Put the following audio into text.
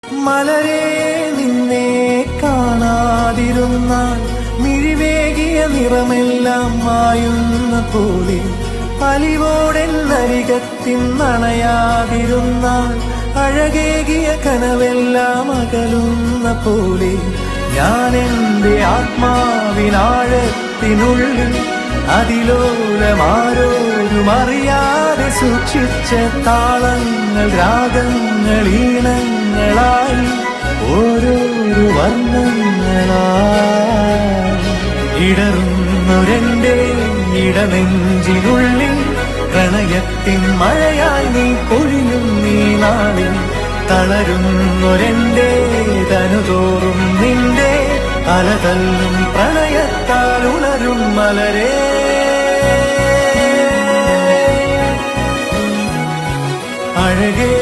മലരേ നിന്നെ കാണാതിരുന്നാൽ മിഴിവേകിയ നിറമെല്ലാം മായുന്ന പോലെ, അലിവോടെന്നരികത്തിൻ നണയാതിരുന്നാൽ അഴകേകിയ കനവെല്ലാം അകലുന്ന പോലെ, ഞാൻ എൻ്റെ ആത്മാവിനാഴത്തിനുള്ളിൽ അതിലോലമാരോരും അറിയാതെ സൂക്ഷിച്ച താളങ്ങൾ, രാഗങ്ങൾ, ഈണങ്ങളായി ഓരോരോ വർണ്ണങ്ങളായി ഇടറുന്നൊരെന്റെ ഇടനെഞ്ചിനുള്ളിൽ പ്രണയത്തിൻ മഴയായി നീ പൊഴിയും നീ നാളിൽ. തളരുന്നൊരെന്റെ തനുതോറും നിന്റെ അലതല്ലും പ്രണയത്താൽ ഉണരും മലരേ. അഴകേ